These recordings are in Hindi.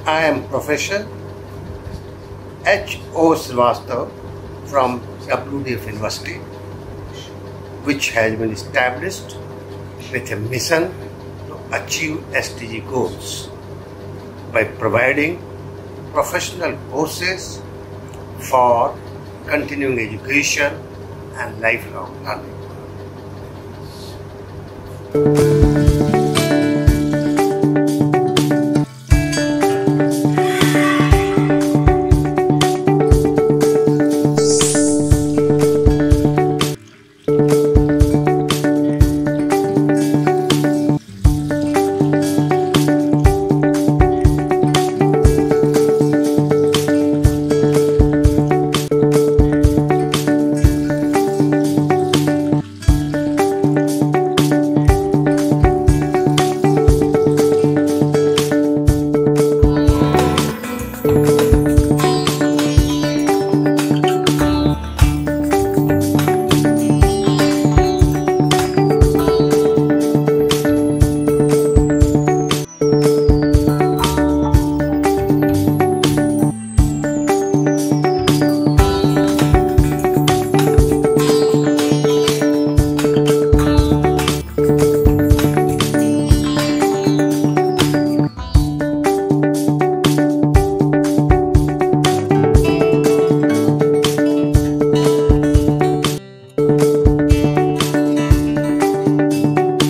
I am Professor H.O. Srivastav from WDF University, which has been established with a mission to achieve SDG goals by providing professional courses for continuing education and lifelong learning.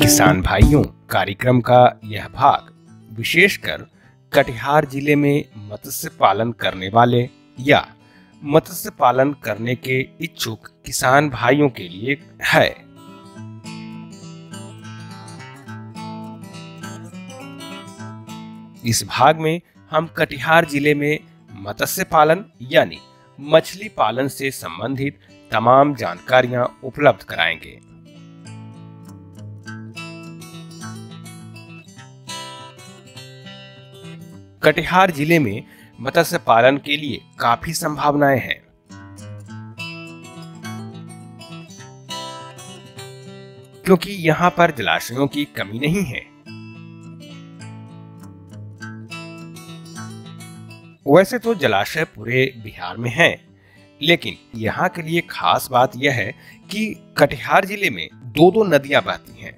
किसान भाइयों, कार्यक्रम का यह भाग विशेषकर कटिहार जिले में मत्स्य पालन करने वाले या मत्स्य पालन करने के इच्छुक किसान भाइयों के लिए है। इस भाग में हम कटिहार जिले में मत्स्य पालन यानी मछली पालन से संबंधित तमाम जानकारियां उपलब्ध कराएंगे। कटिहार जिले में मत्स्य पालन के लिए काफी संभावनाएं हैं। क्योंकि यहाँ पर जलाशयों की कमी नहीं है। वैसे तो जलाशय पूरे बिहार में हैं, लेकिन यहाँ के लिए खास बात यह है कि कटिहार जिले में दो नदियां बहती हैं,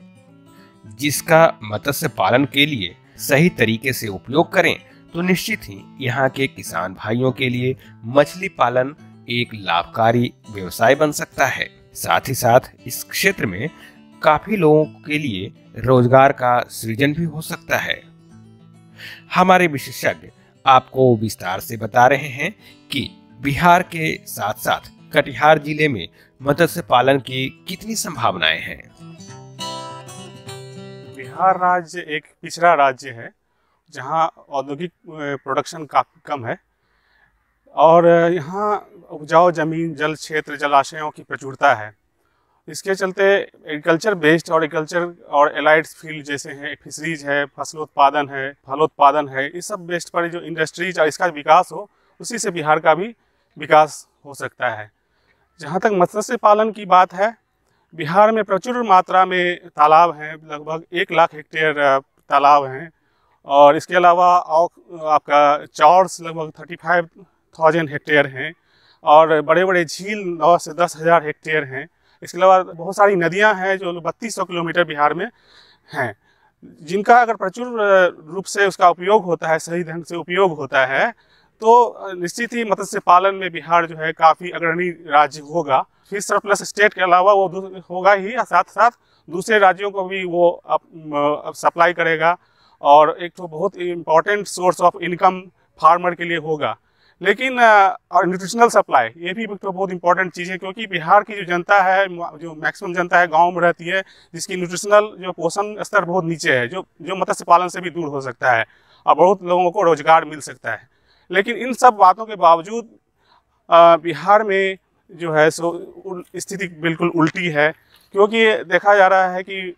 जिसका मत्स्य पालन के लिए सही तरीके से उपयोग करें तो निश्चित ही यहाँ के किसान भाइयों के लिए मछली पालन एक लाभकारी व्यवसाय बन सकता है। साथ ही साथ इस क्षेत्र में काफी लोगों के लिए रोजगार का सृजन भी हो सकता है। हमारे विशेषज्ञ आपको विस्तार से बता रहे हैं कि बिहार के साथ साथ कटिहार जिले में मत्स्य पालन की कितनी संभावनाएं हैं। बिहार राज्य एक पिछड़ा राज्य है जहां औद्योगिक प्रोडक्शन काफ़ी कम है और यहाँ उपजाऊ जमीन, जल क्षेत्र, जलाशयों की प्रचुरता है। इसके चलते एग्रीकल्चर बेस्ड और एग्रीकल्चर और एलाइड फील्ड जैसे हैं, फिशरीज है, फसलोत्पादन है, फलोत्पादन है, इस सब बेस्ड पर जो इंडस्ट्रीज और इसका विकास हो, उसी से बिहार का भी विकास हो सकता है। जहाँ तक मत्स्य पालन की बात है, बिहार में प्रचुर मात्रा में तालाब हैं, लगभग 1 लाख हेक्टेयर तालाब हैं और इसके अलावा आपका चॉर्स लगभग 35,000 हेक्टेयर हैं और बड़े बड़े झील 9 से 10 हज़ार हेक्टेयर हैं। इसके अलावा बहुत सारी नदियां हैं जो 3200 किलोमीटर बिहार में हैं, जिनका अगर प्रचुर रूप से उसका उपयोग होता है, सही ढंग से उपयोग होता है, तो निश्चित ही मत्स्य पालन में बिहार जो है काफ़ी अग्रणी राज्य होगा। फिश सरप्लस स्टेट के अलावा वो होगा ही, साथ साथ दूसरे राज्यों को भी वो सप्लाई करेगा और एक तो बहुत important source of income farmer के लिए होगा। लेकिन और न्यूट्रिशनल सप्लाई ये भी तो बहुत इंपॉर्टेंट चीज़ है, क्योंकि बिहार की जो जनता है, जो मैक्सिमम जनता है गांव में रहती है, जिसकी न्यूट्रिशनल जो पोषण स्तर बहुत नीचे है, जो मत्स्य पालन से भी दूर हो सकता है और बहुत लोगों को रोजगार मिल सकता है। लेकिन इन सब बातों के बावजूद बिहार में जो है सो स्थिति बिल्कुल उल्टी है, क्योंकि देखा जा रहा है कि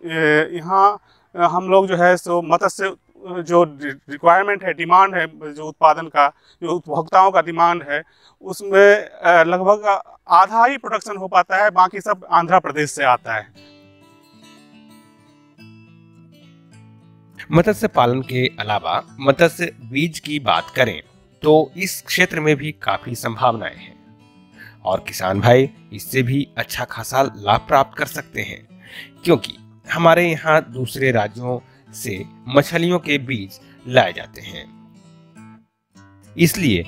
यहाँ हम लोग जो है सो मत्स्य जो रिक्वायरमेंट है, डिमांड है, जो उत्पादन का, जो उपभोक्ताओं का डिमांड है, उसमें लगभग आधा ही प्रोडक्शन हो पाता है, बाकी सब आंध्र प्रदेश से आता है। मत्स्य पालन के अलावा मत्स्य बीज की बात करें तो इस क्षेत्र में भी काफी संभावनाएं हैं और किसान भाई इससे भी अच्छा खासा लाभ प्राप्त कर सकते हैं, क्योंकि हमारे यहाँ दूसरे राज्यों से मछलियों के बीज लाए जाते हैं। इसलिए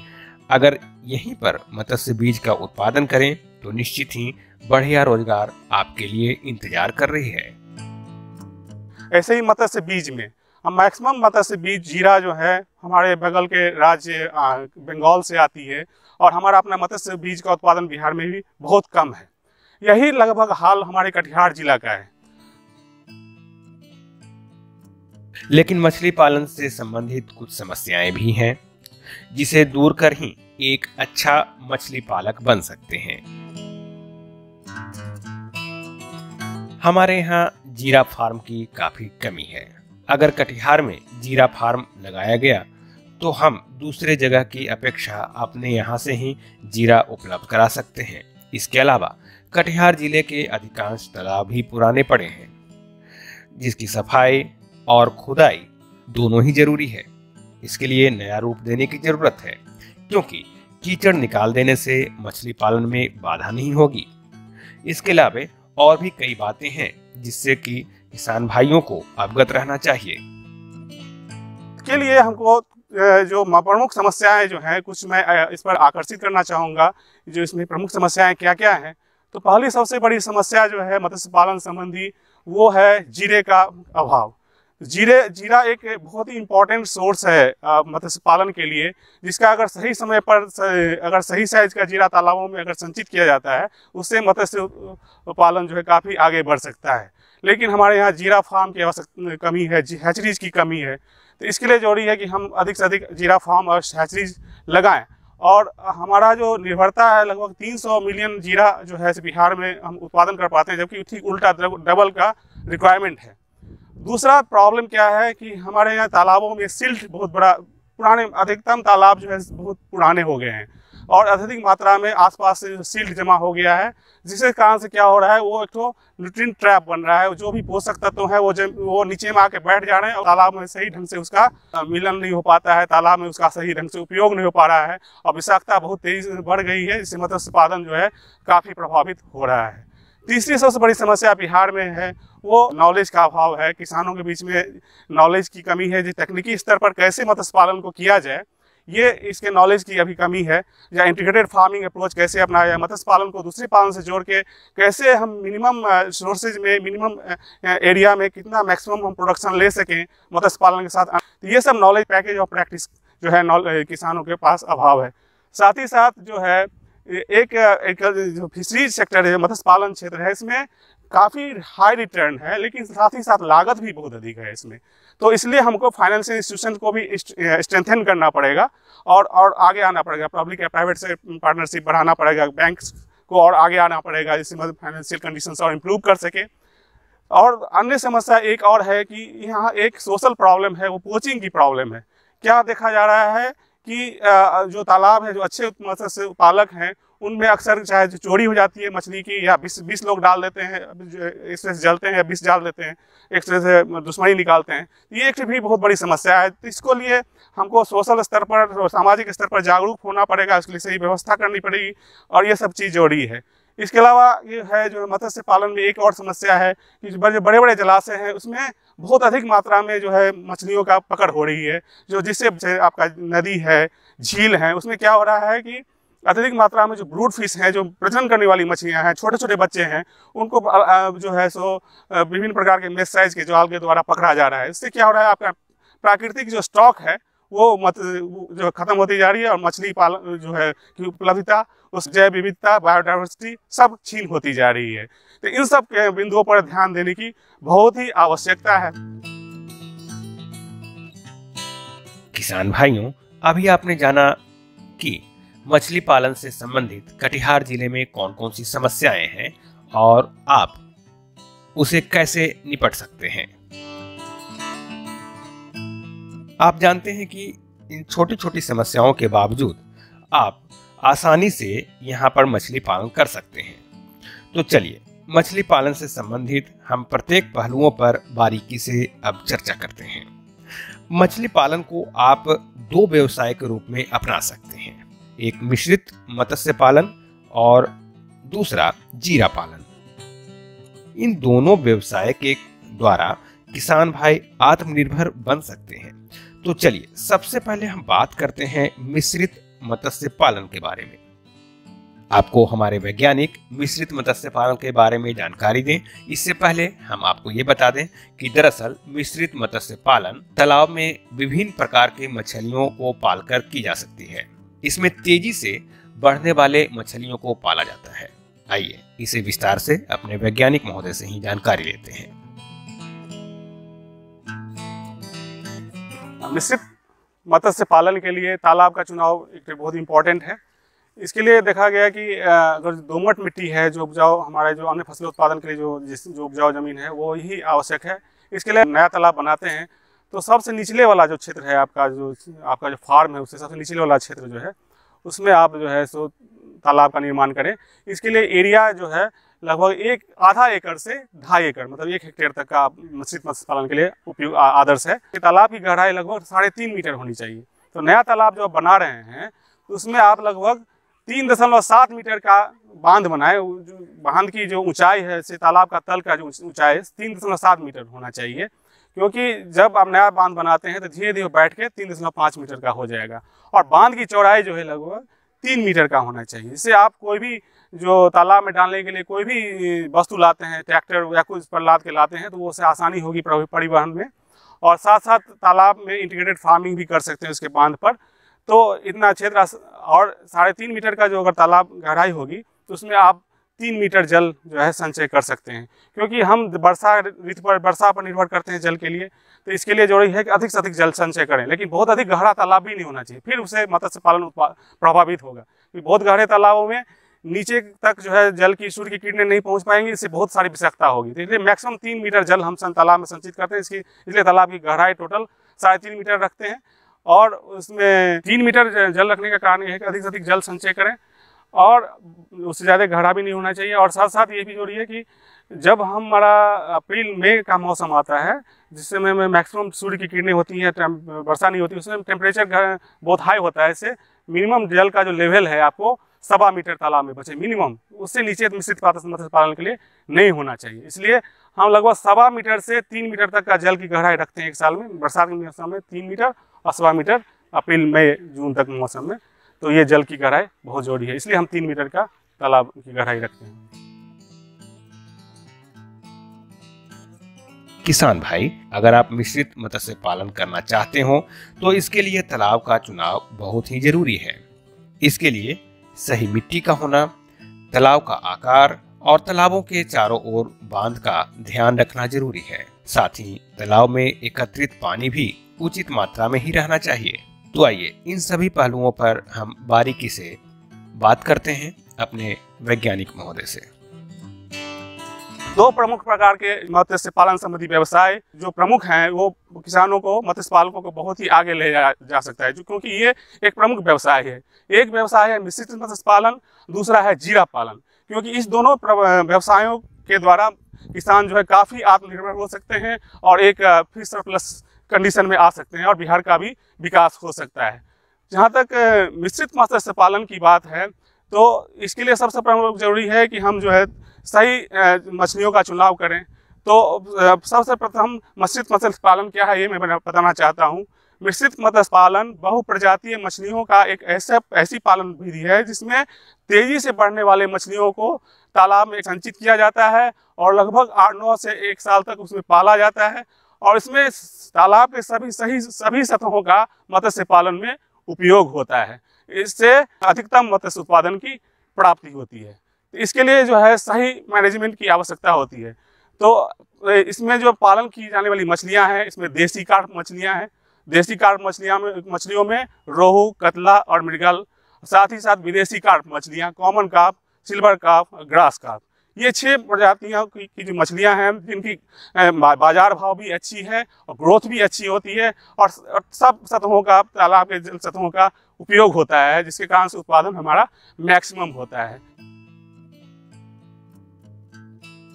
अगर यहीं पर मत्स्य बीज का उत्पादन करें तो निश्चित ही बढ़िया रोजगार आपके लिए इंतजार कर रही है। ऐसे ही मत्स्य बीज में हम मैक्सिमम मत्स्य बीज जीरा जो है हमारे बगल के राज्य बंगाल से आती है और हमारा अपना मत्स्य बीज का उत्पादन बिहार में भी बहुत कम है। यही लगभग हाल हमारे कटिहार जिला का है। लेकिन मछली पालन से संबंधित कुछ समस्याएं भी हैं, जिसे दूर कर ही एक अच्छा मछली पालक बन सकते हैं। हमारे यहाँ जीरा फार्म की काफी कमी है। अगर कटिहार में जीरा फार्म लगाया गया तो हम दूसरे जगह की अपेक्षा अपने यहाँ से ही जीरा उपलब्ध करा सकते हैं। इसके अलावा कटिहार जिले के अधिकांश तालाब भी पुराने पड़े हैं, जिसकी सफाई और खुदाई दोनों ही जरूरी है। इसके लिए नया रूप देने की जरूरत है, क्योंकि कीचड़ निकाल देने से मछली पालन में बाधा नहीं होगी। इसके अलावा और भी कई बातें हैं जिससे कि किसान भाइयों को अवगत रहना चाहिए। के लिए हमको जो प्रमुख समस्याएं जो हैं कुछ मैं इस पर आकर्षित करना चाहूँगा, जो इसमें प्रमुख समस्याएं क्या क्या हैं। तो पहली सबसे बड़ी समस्या जो है मत्स्य पालन संबंधी वो है जीरे का अभाव। जीरा एक बहुत ही इम्पोर्टेंट सोर्स है मत्स्य पालन के लिए, जिसका अगर सही समय पर अगर सही साइज का जीरा तालाबों में अगर संचित किया जाता है उससे मत्स्य पालन जो है काफ़ी आगे बढ़ सकता है। लेकिन हमारे यहाँ जीरा फार्म की आवश्यकता कमी है, हैचरीज की कमी है। तो इसके लिए जरूरी है कि हम अधिक से अधिक जीरा फार्म और हैचरीज लगाएं। और हमारा जो निर्भरता है लगभग 300 मिलियन जीरा जो है बिहार में हम उत्पादन कर पाते हैं, जबकि ठीक उल्टा डबल का रिक्वायरमेंट है। दूसरा प्रॉब्लम क्या है कि हमारे यहाँ तालाबों में सिल्ट बहुत बड़ा पुराने अधिकतम तालाब जो है बहुत पुराने हो गए हैं और अत्यधिक मात्रा में आसपास से सिल्ट जमा हो गया है, जिसके कारण से क्या हो रहा है वो एक तो न्यूट्रिएंट ट्रैप बन रहा है। जो भी पोषक तत्व है वो नीचे में आके बैठ जा रहे हैं और तालाब में सही ढंग से उसका मिलन नहीं हो पाता है, तालाब में उसका सही ढंग से उपयोग नहीं हो पा रहा है और विषाक्तता बहुत तेजी से बढ़ गई है, जिससे मत्स्य पालन जो है काफ़ी प्रभावित हो रहा है। तीसरी सबसे बड़ी समस्या बिहार में है वो नॉलेज का अभाव है। किसानों के बीच में नॉलेज की कमी है, जो तकनीकी स्तर पर कैसे मत्स्य पालन को किया जाए ये इसके नॉलेज की अभी कमी है। या इंटीग्रेटेड फार्मिंग अप्रोच कैसे अपनाया जाए, मत्स्य पालन को दूसरे पालन से जोड़ के कैसे हम मिनिमम सोर्सेज में मिनिमम एरिया में कितना मैक्सिमम हम प्रोडक्शन ले सकें मत्स्य पालन के साथ। तो ये सब नॉलेज पैकेज और प्रैक्टिस जो है किसानों के पास अभाव है। साथ ही साथ जो है एक जो फिशरीज सेक्टर है, मत्स्य पालन क्षेत्र है, इसमें काफ़ी हाई रिटर्न है, लेकिन साथ ही साथ लागत भी बहुत अधिक है इसमें। तो इसलिए हमको फाइनेंशियल इंस्टीट्यूशन को भी स्ट्रेंथन करना पड़ेगा और आगे आना पड़ेगा। पब्लिक या प्राइवेट से पार्टनरशिप बढ़ाना पड़ेगा, बैंक्स को और आगे आना पड़ेगा, जिससे मतलब फाइनेंशियल कंडीशंस और इम्प्रूव कर सके। और अन्य समस्या एक और है कि यहाँ एक सोशल प्रॉब्लम है, वो पोचिंग की प्रॉब्लम है। क्या देखा जा रहा है कि जो तालाब है, जो अच्छे मत्स्य पालक हैं, उनमें अक्सर चाहे चोरी हो जाती है मछली की, या 20 लोग डाल देते हैं, एक से जलते हैं या 20 डाल देते हैं, एक से दुश्मनी निकालते हैं। ये एक भी बहुत बड़ी समस्या है। तो इसको लिए हमको सोशल स्तर पर, सामाजिक स्तर पर जागरूक होना पड़ेगा, इसके लिए सही व्यवस्था करनी पड़ेगी और ये सब चीज़ जरूरी है। इसके अलावा ये है जो मत्स्य पालन में एक और समस्या है कि जो बड़े बड़े जलाशय हैं उसमें बहुत अधिक मात्रा में जो है मछलियों का पकड़ हो रही है। जो जिससे आपका नदी है, झील है, उसमें क्या हो रहा है कि अत्यधिक मात्रा में जो ब्रूड फिश हैं, जो प्रजनन करने वाली मछलियां हैं, छोटे छोटे बच्चे हैं, उनको जो है सो विभिन्न प्रकार के मेश साइज के जाल के द्वारा पकड़ा जा रहा है। इससे क्या हो रहा है, आपका प्राकृतिक जो स्टॉक है वो जो खत्म होती जा रही है और मछली पालन जो है की उपलब्धता, उस जैव विविधता, बायोडाइवर्सिटी सब छीन होती जा रही है। तो इन सब के बिंदुओं पर ध्यान देने की बहुत ही आवश्यकता है। किसान भाइयों, अभी आपने जाना कि मछली पालन से संबंधित कटिहार जिले में कौन कौन सी समस्याएं हैं और आप उसे कैसे निपट सकते हैं। आप जानते हैं कि इन छोटी छोटी समस्याओं के बावजूद आप आसानी से यहाँ पर मछली पालन कर सकते हैं। तो चलिए मछली पालन से संबंधित हम प्रत्येक पहलुओं पर बारीकी से अब चर्चा करते हैं। मछली पालन को आप दो व्यवसाय के रूप में अपना सकते हैं, एक मिश्रित मत्स्य पालन और दूसरा जीरा पालन। इन दोनों व्यवसाय के द्वारा किसान भाई आत्मनिर्भर बन सकते हैं। तो चलिए सबसे पहले हम बात करते हैं मिश्रित मत्स्य पालन के बारे में। आपको हमारे वैज्ञानिक मिश्रित मत्स्य पालन के बारे में जानकारी दें, इससे पहले हम आपको ये बता दें कि दरअसल मिश्रित मत्स्य पालन तालाब में विभिन्न प्रकार के मछलियों को पालकर की जा सकती है। इसमें तेजी से बढ़ने वाले मछलियों को पाला जाता है। आइए इसे विस्तार से अपने वैज्ञानिक महोदय से ही जानकारी लेते हैं। मिश्रित मत्स्य पालन के लिए तालाब का चुनाव एक बहुत इंपॉर्टेंट है। इसके लिए देखा गया कि अगर दोमट मिट्टी है, जो उपजाऊ हमारे जो अन्य फसलों उत्पादन के लिए जो उपजाऊ जमीन है वो ही आवश्यक है। इसके लिए नया तालाब बनाते हैं तो सबसे निचले वाला जो क्षेत्र है आपका जो फार्म है, उससे सबसे निचले वाला क्षेत्र जो है उसमें आप जो है सो तालाब का निर्माण करें। इसके लिए एरिया जो है लगभग आधा एकड़ से 2.5 एकड़, मतलब 1 हेक्टेयर तक का मिश्रित मत्स्य पालन के लिए उपयोग आदर्श है। तालाब की गहराई लगभग 3.5 मीटर होनी चाहिए। तो नया तालाब जो आप बना रहे हैं तो उसमें आप लगभग 3.7 मीटर का बांध बनाए। बांध की जो ऊंचाई है से तालाब का तल का जो ऊंचाई 3.7 मीटर होना चाहिए, क्योंकि जब आप नया बांध बनाते हैं तो धीरे धीरे बैठ के 3.5 मीटर का हो जाएगा। और बांध की चौड़ाई जो है लगभग 3 मीटर का होना चाहिए। इससे आप कोई भी जो तालाब में डालने के लिए कोई भी वस्तु लाते हैं, ट्रैक्टर या कुछ पर लाद के लाते हैं, तो वो उससे आसानी होगी परिवहन में। और साथ साथ तालाब में इंटीग्रेटेड फार्मिंग भी कर सकते हैं उसके बांध पर। तो इतना क्षेत्र और 3.5 मीटर का जो अगर तालाब गहराई होगी तो उसमें आप 3 मीटर जल जो है संचय कर सकते हैं। क्योंकि हम वर्षा पर निर्भर करते हैं जल के लिए, तो इसके लिए जरूरी है कि अधिक से अधिक जल संचय करें। लेकिन बहुत अधिक गहरा तालाब भी नहीं होना चाहिए, फिर उससे मत्स्य पालन प्रभावित होगा। क्योंकि बहुत गहरे तालाबों में नीचे तक जो है जल की सूर्य की किरणें नहीं पहुंच पाएंगी, इससे बहुत सारी विषाक्तता होगी। तो इसलिए मैक्सिमम 3 मीटर जल हम तालाब में संचित करते हैं। इसलिए तालाब की गहराई टोटल 3.5 मीटर रखते हैं। और उसमें 3 मीटर जल रखने का कारण यह है कि अधिक से अधिक जल संचय करें और उससे ज़्यादा गहरा भी नहीं होना चाहिए। और साथ साथ ये भी जरूरी है कि जब हमारा अप्रैल मई का मौसम आता है, जिस समय में मैक्सिमम सूर्य की किरणें होती हैं, वर्षा नहीं होती, उसमें टेम्परेचर बहुत हाई होता है। इससे मिनिमम जल का जो लेवल है आपको 1.25 मीटर तालाब में बचे मिनिमम, उससे नीचे मिश्रित मत्स्य पालन के लिए नहीं होना चाहिए। इसलिए हम लगभग 1.25 मीटर से 3 मीटर तक का जल की गहराई रखते हैं एक साल में। बरसात के मौसम में 3 मीटर और 1.25 मीटर अप्रैल मई जून तक मौसम में। तो ये जल की गहराई बहुत जरूरी है, इसलिए हम 3 मीटर का तालाब की गहराई रखते हैं। किसान भाई, अगर आप मिश्रित मत्स्य पालन करना चाहते हो तो इसके लिए तालाब का चुनाव बहुत ही जरूरी है। इसके लिए सही मिट्टी का होना, तालाब का आकार और तालाबों के चारों ओर बांध का ध्यान रखना जरूरी है। साथ ही तालाब में एकत्रित पानी भी उचित मात्रा में ही रहना चाहिए। तो आइए इन सभी पहलुओं पर हम बारीकी से बात करते हैं अपने वैज्ञानिक महोदय से। 2 प्रमुख प्रकार के मत्स्य पालन संबंधी व्यवसाय जो प्रमुख हैं वो किसानों को, मत्स्य पालकों को बहुत ही आगे ले जा सकता है, क्योंकि ये एक प्रमुख व्यवसाय है। एक व्यवसाय है मिश्रित मत्स्य पालन, दूसरा है जीरा पालन। क्योंकि इस दोनों व्यवसायों के द्वारा किसान जो है काफ़ी आत्मनिर्भर हो सकते हैं और एक फिर सरप्लस कंडीशन में आ सकते हैं और बिहार का भी विकास हो सकता है। जहाँ तक मिश्रित मत्स्य पालन की बात है तो इसके लिए सबसे प्रमुख जरूरी है कि हम जो है सही मछलियों का चुनाव करें। तो सबसे प्रथम मिश्रित मत्स्य पालन क्या है ये मैं बताना चाहता हूँ। मिश्रित मत्स्य पालन बहुप्रजातीय मछलियों का एक ऐसी पालन विधि है जिसमें तेजी से बढ़ने वाले मछलियों को तालाब में संचित किया जाता है और लगभग 8-9 से 1 साल तक उसमें पाला जाता है। और इसमें तालाब के सभी सतहों का मत्स्य पालन में उपयोग होता है। इससे अधिकतम मत्स्य उत्पादन की प्राप्ति होती है। इसके लिए जो है सही मैनेजमेंट की आवश्यकता होती है। तो इसमें जो पालन की जाने वाली मछलियां हैं, इसमें देसी कार्प मछलियां हैं। देसी कार्प मछलियों में रोहू, कतला और मृगल, साथ ही साथ विदेशी कार्प मछलियां, common carp, silver carp, grass carp, ये 6 प्रजातियों की जो मछलियां हैं जिनकी बाजार भाव भी अच्छी है और ग्रोथ भी अच्छी होती है और सब सतहों का, तालाब के जल सतहों का उपयोग होता है, जिसके कारण से उत्पादन हमारा मैक्सिमम होता है।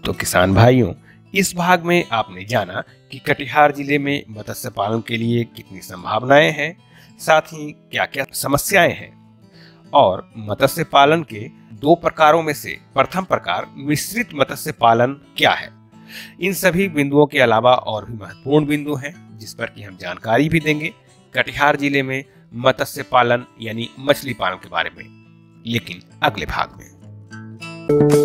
तो किसान भाइयों, इस भाग में आपने जाना कि कटिहार जिले में मत्स्य पालन के लिए कितनी संभावनाएं हैं, साथ ही क्या क्या समस्याएं हैं, और मत्स्य पालन के 2 प्रकारों में से प्रथम प्रकार मिश्रित मत्स्य पालन क्या है। इन सभी बिंदुओं के अलावा और भी महत्वपूर्ण बिंदु हैं जिस पर कि हम जानकारी भी देंगे कटिहार जिले में मत्स्य पालन यानी मछली पालन के बारे में, लेकिन अगले भाग में।